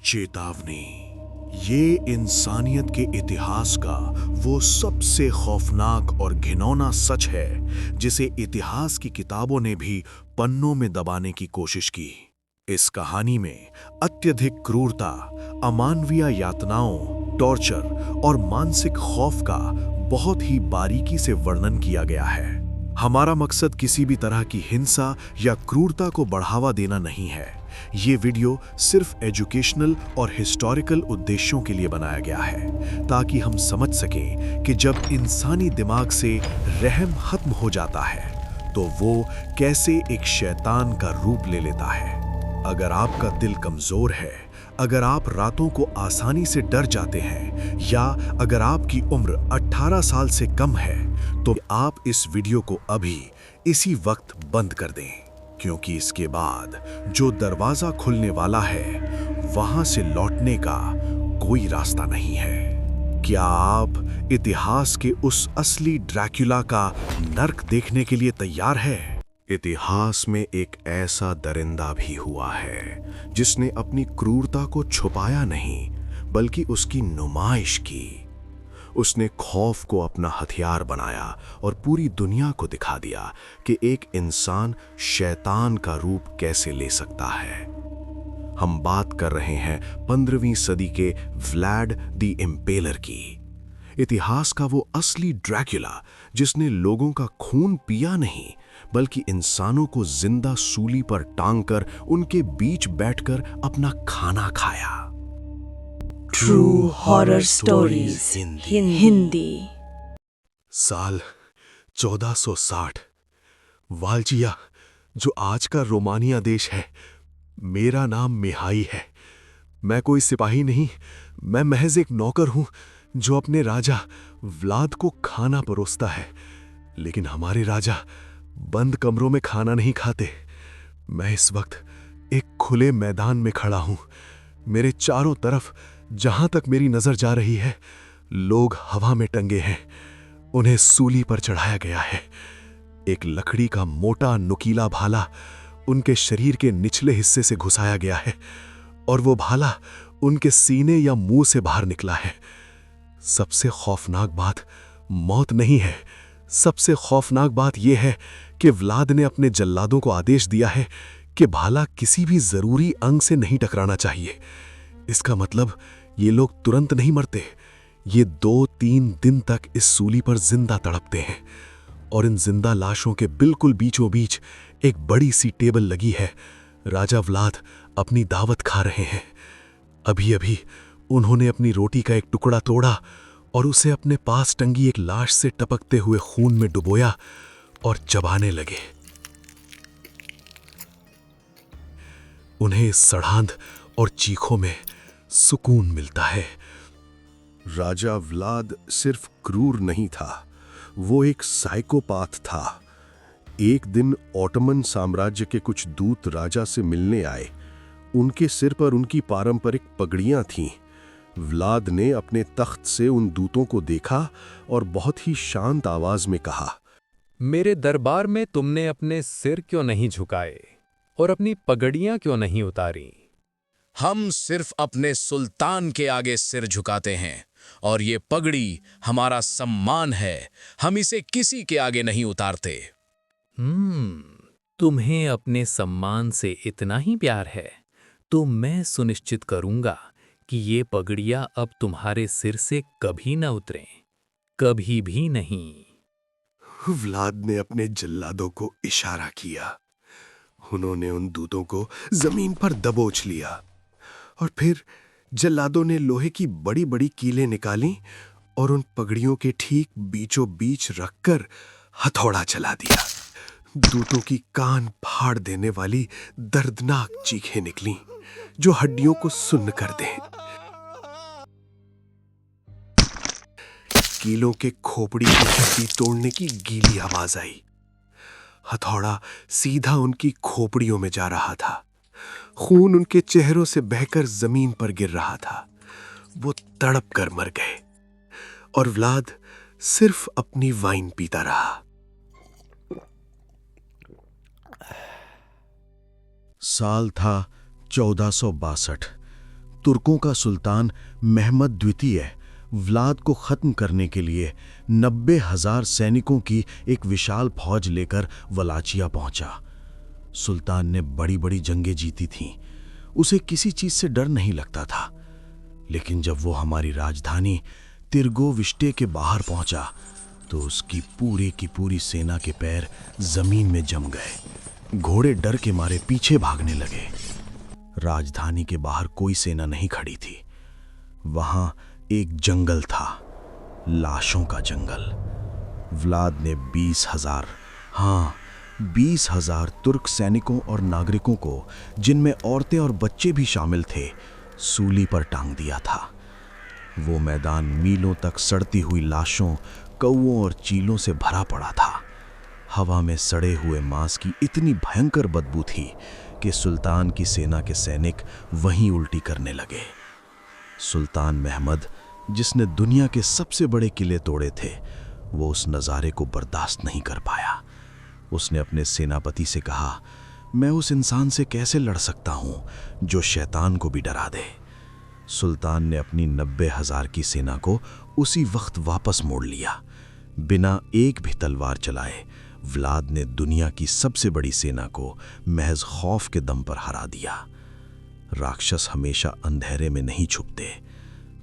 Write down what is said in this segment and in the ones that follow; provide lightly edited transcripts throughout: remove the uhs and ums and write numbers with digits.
चेतावनी। ये इंसानियत के इतिहास का वो सबसे खौफनाक और घिनौना सच है जिसे इतिहास की किताबों ने भी पन्नों में दबाने की कोशिश की। इस कहानी में अत्यधिक क्रूरता, अमानवीय यातनाओं, टॉर्चर और मानसिक खौफ का बहुत ही बारीकी से वर्णन किया गया है। हमारा मकसद किसी भी तरह की हिंसा या क्रूरता को बढ़ावा देना नहीं है। ये वीडियो सिर्फ एजुकेशनल और हिस्टोरिकल उद्देश्यों के लिए बनाया गया है ताकि हम समझ सकें कि जब इंसानी दिमाग से रहम खत्म हो जाता है तो वो कैसे एक शैतान का रूप ले लेता है। अगर आपका दिल कमजोर है, अगर आप रातों को आसानी से डर जाते हैं या अगर आपकी उम्र 18 साल से कम है तो आप इस वीडियो को अभी इसी वक्त बंद कर दें, क्योंकि इसके बाद जो दरवाजा खुलने वाला है वहां से लौटने का कोई रास्ता नहीं है। क्या आप इतिहास के उस असली ड्रैक्युला का नर्क देखने के लिए तैयार है? इतिहास में एक ऐसा दरिंदा भी हुआ है जिसने अपनी क्रूरता को छुपाया नहीं बल्कि उसकी नुमाइश की। उसने खौफ को अपना हथियार बनाया और पूरी दुनिया को दिखा दिया कि एक इंसान शैतान का रूप कैसे ले सकता है। हम बात कर रहे हैं 15वीं सदी के व्लाड द इम्पेलर की। इतिहास का वो असली ड्रैक्युला जिसने लोगों का खून पिया नहीं बल्कि इंसानों को जिंदा सूली पर टांगकर उनके बीच बैठकर अपना खाना खाया। True horror stories Hindi. साल 1460। वाल्चिया, जो आज का रोमानिया देश है। मेरा नाम मिहाई है। मैं कोई सिपाही नहीं, मैं महज एक नौकर हूं जो अपने राजा व्लाद को खाना परोसता है। लेकिन हमारे राजा बंद कमरों में खाना नहीं खाते। मैं इस वक्त एक खुले मैदान में खड़ा हूं। मेरे चारों तरफ जहां तक मेरी नजर जा रही है लोग हवा में टंगे हैं। उन्हें सूली पर चढ़ाया गया है। एक लकड़ी का मोटा नुकीला भाला उनके शरीर के निचले हिस्से से घुसाया गया है और वो भाला उनके सीने या मुंह से बाहर निकला है। सबसे खौफनाक बात मौत नहीं है। सबसे खौफनाक बात यह है कि व्लाद ने अपने जल्लादों को आदेश दिया है कि भाला किसी भी जरूरी अंग से नहीं टकराना चाहिए। इसका मतलब ये लोग तुरंत नहीं मरते। ये 2-3 दिन तक इस सूली पर जिंदा तड़पते हैं और इन जिंदा लाशों के बिल्कुल बीचों बीच एक बड़ी सी टेबल लगी है। राजा व्लाद अपनी दावत खा रहे हैं। अभी अभी उन्होंने अपनी रोटी का एक टुकड़ा तोड़ा और उसे अपने पास टंगी एक लाश से टपकते हुए खून में डुबोया और चबाने लगे। उन्हें इस सड़ांध और चीखों में सुकून मिलता है। राजा व्लाद सिर्फ क्रूर नहीं था, वो एक साइकोपाथ था। एक दिन ऑटोमन साम्राज्य के कुछ दूत राजा से मिलने आए। उनके सिर पर उनकी पारंपरिक पगड़ियां थीं। व्लाद ने अपने तख्त से उन दूतों को देखा और बहुत ही शांत आवाज में कहा, मेरे दरबार में तुमने अपने सिर क्यों नहीं झुकाए और अपनी पगड़ियां क्यों नहीं उतारी? हम सिर्फ अपने सुल्तान के आगे सिर झुकाते हैं और ये पगड़ी हमारा सम्मान है। हम इसे किसी के आगे नहीं उतारते। तुम्हें अपने सम्मान से इतना ही प्यार है तो मैं सुनिश्चित करूंगा कि ये पगड़ियां अब तुम्हारे सिर से कभी न उतरें, कभी भी नहीं। व्लाद ने अपने जल्लादों को इशारा किया। उन्होंने उन दूतों को जमीन पर दबोच लिया और फिर जल्लादों ने लोहे की बड़ी बड़ी कीलें निकाली और उन पगड़ियों के ठीक बीचों बीच रखकर हथौड़ा चला दिया। दूतों की कान फाड़ देने वाली दर्दनाक चीखें निकलीं जो हड्डियों को सुन्न कर दें। कीलों के खोपड़ी की हड्डी तोड़ने की गीली आवाज आई। हथौड़ा सीधा उनकी खोपड़ियों में जा रहा था। खून उनके चेहरों से बहकर जमीन पर गिर रहा था। वो तड़प कर मर गए और व्लाद सिर्फ अपनी वाइन पीता रहा। साल था 1462। तुर्कों का सुल्तान महमद द्वितीय व्लाद को खत्म करने के लिए 90,000 सैनिकों की एक विशाल फौज लेकर वलाचिया पहुंचा। सुल्तान ने बड़ी बड़ी जंगें जीती थीं, उसे किसी चीज से डर नहीं लगता था। लेकिन जब वो हमारी राजधानी तिर्गोविष्टे के बाहर पहुंचा तो उसकी पूरी की पूरी सेना के पैर जमीन में जम गए। घोड़े डर के मारे पीछे भागने लगे। राजधानी के बाहर कोई सेना नहीं खड़ी थी। वहां एक जंगल था, लाशों का जंगल। व्लाद ने 20,000 तुर्क सैनिकों और नागरिकों को, जिनमें औरतें और बच्चे भी शामिल थे, सूली पर टांग दिया था। वो मैदान मीलों तक सड़ती हुई लाशों, कौओं और चीलों से भरा पड़ा था। हवा में सड़े हुए मांस की इतनी भयंकर बदबू थी कि सुल्तान की सेना के सैनिक वहीं उल्टी करने लगे। सुल्तान महमद, जिसने दुनिया के सबसे बड़े किले तोड़े थे, वो उस नज़ारे को बर्दाश्त नहीं कर पाया। उसने अपने सेनापति से कहा, मैं उस इंसान से कैसे लड़ सकता हूं जो शैतान को भी डरा दे। सुल्तान ने अपनी 90,000 की सेना को उसी वक्त वापस मोड़ लिया। बिना एक भी तलवार चलाए व्लाद ने दुनिया की सबसे बड़ी सेना को महज खौफ के दम पर हरा दिया। राक्षस हमेशा अंधेरे में नहीं छुपते।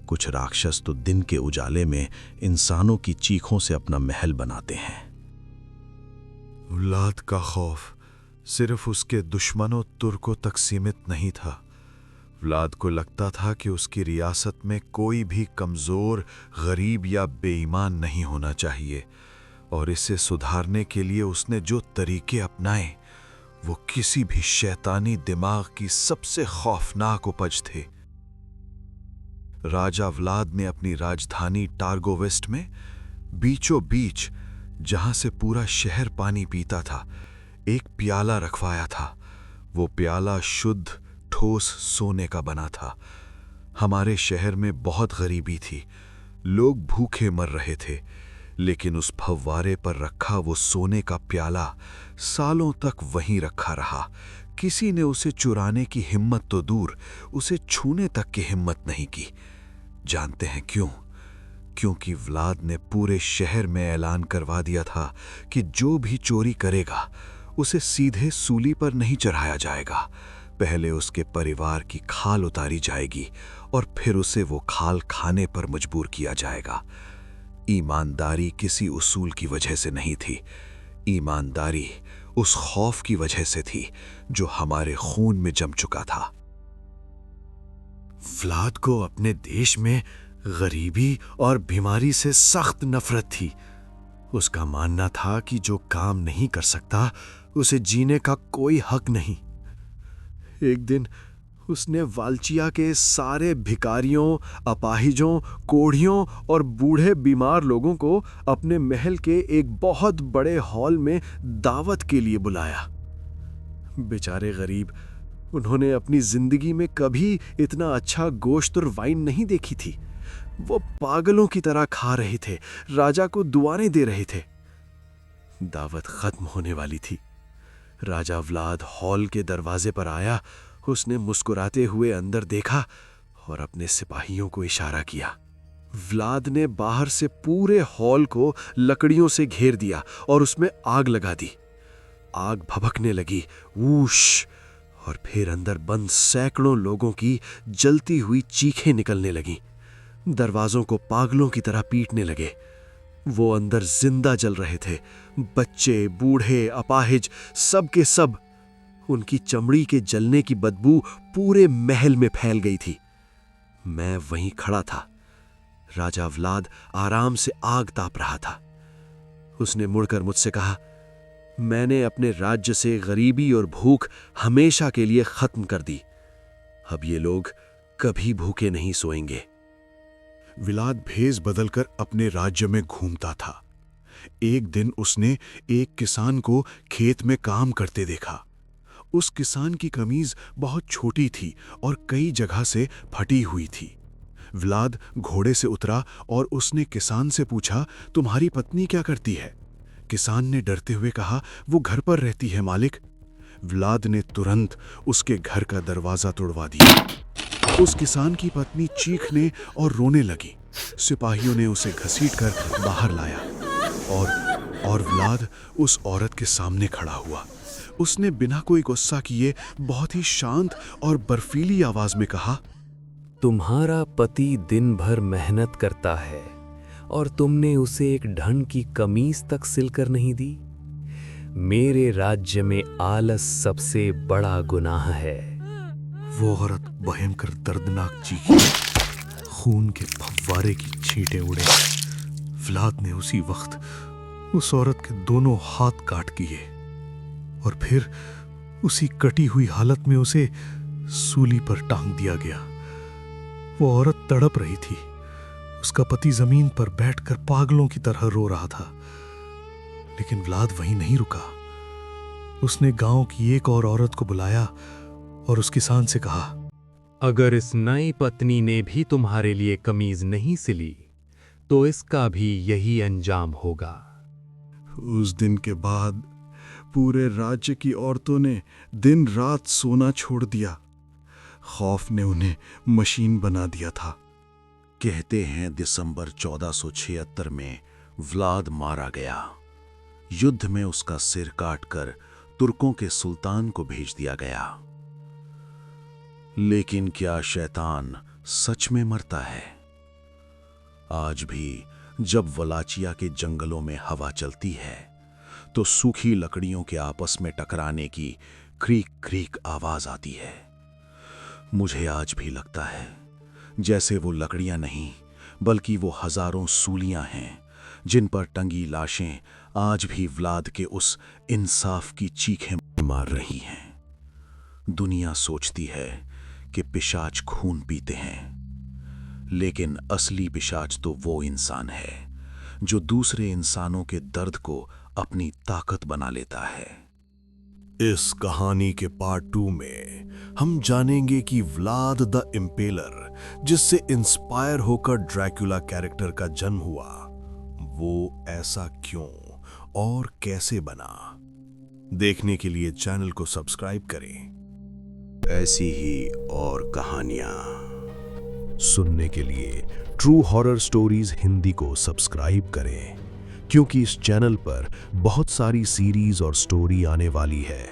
कुछ राक्षस तो दिन के उजाले में इंसानों की चीखों से अपना महल बनाते हैं। व्लाद का खौफ सिर्फ उसके दुश्मनों तुर्कों तक सीमित नहीं था। व्लाद को लगता था कि उसकी रियासत में कोई भी कमजोर, गरीब या बेईमान नहीं होना चाहिए, और इसे सुधारने के लिए उसने जो तरीके अपनाए वो किसी भी शैतानी दिमाग की सबसे खौफनाक उपज थे। राजा व्लाद ने अपनी राजधानी टार्गोविस्ट में बीचों बीच, जहां से पूरा शहर पानी पीता था, एक प्याला रखवाया था। वो प्याला शुद्ध ठोस सोने का बना था। हमारे शहर में बहुत गरीबी थी, लोग भूखे मर रहे थे, लेकिन उस फव्वारे पर रखा वो सोने का प्याला सालों तक वहीं रखा रहा। किसी ने उसे चुराने की हिम्मत तो दूर, उसे छूने तक की हिम्मत नहीं की। जानते हैं क्यों? क्योंकि व्लाद ने पूरे शहर में ऐलान करवा दिया था कि जो भी चोरी करेगा उसे सीधे सूली पर नहीं चढ़ाया जाएगा। पहले उसके परिवार की खाल उतारी जाएगी और फिर उसे वो खाल खाने पर मजबूर किया जाएगा। ईमानदारी किसी उसूल की वजह से नहीं थी, ईमानदारी उस खौफ की वजह से थी जो हमारे खून में जम चुका था। व्लाद को अपने देश में गरीबी और बीमारी से सख्त नफरत थी। उसका मानना था कि जो काम नहीं कर सकता उसे जीने का कोई हक नहीं। एक दिन उसने वालचिया के सारे भिखारियों, अपाहिजों, कोढ़ियों और बूढ़े बीमार लोगों को अपने महल के एक बहुत बड़े हॉल में दावत के लिए बुलाया। बेचारे गरीब, उन्होंने अपनी जिंदगी में कभी इतना अच्छा गोश्त और वाइन नहीं देखी थी। वो पागलों की तरह खा रहे थे, राजा को दुआएं दे रहे थे। दावत खत्म होने वाली थी। राजा व्लाद हॉल के दरवाजे पर आया। उसने मुस्कुराते हुए अंदर देखा और अपने सिपाहियों को इशारा किया। व्लाद ने बाहर से पूरे हॉल को लकड़ियों से घेर दिया और उसमें आग लगा दी। आग भभकने लगी, वूश, और फिर अंदर बंद सैकड़ों लोगों की जलती हुई चीखें निकलने लगीं। दरवाजों को पागलों की तरह पीटने लगे। वो अंदर जिंदा जल रहे थे, बच्चे, बूढ़े, अपाहिज, सब के सब। उनकी चमड़ी के जलने की बदबू पूरे महल में फैल गई थी। मैं वहीं खड़ा था। राजा व्लाद आराम से आग ताप रहा था। उसने मुड़कर मुझसे कहा, मैंने अपने राज्य से गरीबी और भूख हमेशा के लिए खत्म कर दी। अब ये लोग कभी भूखे नहीं सोएंगे। व्लाद भेष बदलकर अपने राज्य में घूमता था। एक दिन उसने एक किसान को खेत में काम करते देखा। उस किसान की कमीज बहुत छोटी थी और कई जगह से फटी हुई थी। व्लाद घोड़े से उतरा और उसने किसान से पूछा, तुम्हारी पत्नी क्या करती है? किसान ने डरते हुए कहा, वो घर पर रहती है मालिक। व्लाद ने तुरंत उसके घर का दरवाजा तोड़वा दिया। उस किसान की पत्नी चीखने और रोने लगी। सिपाहियों ने उसे घसीटकर बाहर लाया और व्लाद उस औरत के सामने खड़ा हुआ। उसने बिना कोई गुस्सा किए बहुत ही शांत और बर्फीली आवाज में कहा, तुम्हारा पति दिन भर मेहनत करता है और तुमने उसे एक ढंग की कमीज तक सिलकर नहीं दी। मेरे राज्य में आलस सबसे बड़ा गुनाह है। वो औरत भयंकर दर्दनाक चीखी। खून के फव्वारे की छींटे उड़े। व्लाद ने उसी वक्त उस औरत के दोनों हाथ काट दिए और फिर उसी कटी हुई हालत में उसे सूली पर टांग दिया गया। वो औरत तड़प रही थी। उसका पति जमीन पर बैठकर पागलों की तरह रो रहा था। लेकिन व्लाद वहीं नहीं रुका। उसने गांव की एक और औरत को बुलाया और उस किसान से कहा, अगर इस नई पत्नी ने भी तुम्हारे लिए कमीज नहीं सिली तो इसका भी यही अंजाम होगा। उस दिन के बाद पूरे राज्य की औरतों ने दिन रात सोना छोड़ दिया। खौफ ने उन्हें मशीन बना दिया था। कहते हैं दिसंबर 1476 में व्लाद मारा गया। युद्ध में उसका सिर काटकर तुर्कों के सुल्तान को भेज दिया गया। लेकिन क्या शैतान सच में मरता है? आज भी जब वलाचिया के जंगलों में हवा चलती है तो सूखी लकड़ियों के आपस में टकराने की क्रीक क्रीक आवाज आती है। मुझे आज भी लगता है जैसे वो लकड़ियां नहीं बल्कि वो हजारों सूलियां हैं जिन पर टंगी लाशें आज भी व्लाद के उस इंसाफ की चीखें मार रही हैं। दुनिया सोचती है कि पिशाच खून पीते हैं, लेकिन असली पिशाच तो वो इंसान है जो दूसरे इंसानों के दर्द को अपनी ताकत बना लेता है। इस कहानी के पार्ट 2 में हम जानेंगे कि व्लाद द इम्पेलर, जिससे इंस्पायर होकर ड्रैकुला कैरेक्टर का जन्म हुआ, वो ऐसा क्यों और कैसे बना। देखने के लिए चैनल को सब्सक्राइब करें। ऐसी ही और कहानियां सुनने के लिए ट्रू हॉरर स्टोरीज हिंदी को सब्सक्राइब करें, क्योंकि इस चैनल पर बहुत सारी सीरीज और स्टोरी आने वाली है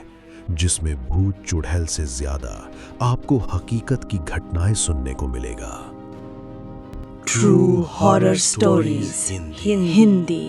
जिसमें भूत चुड़ैल से ज्यादा आपको हकीकत की घटनाएं सुनने को मिलेगा। True Horror Stories Hindi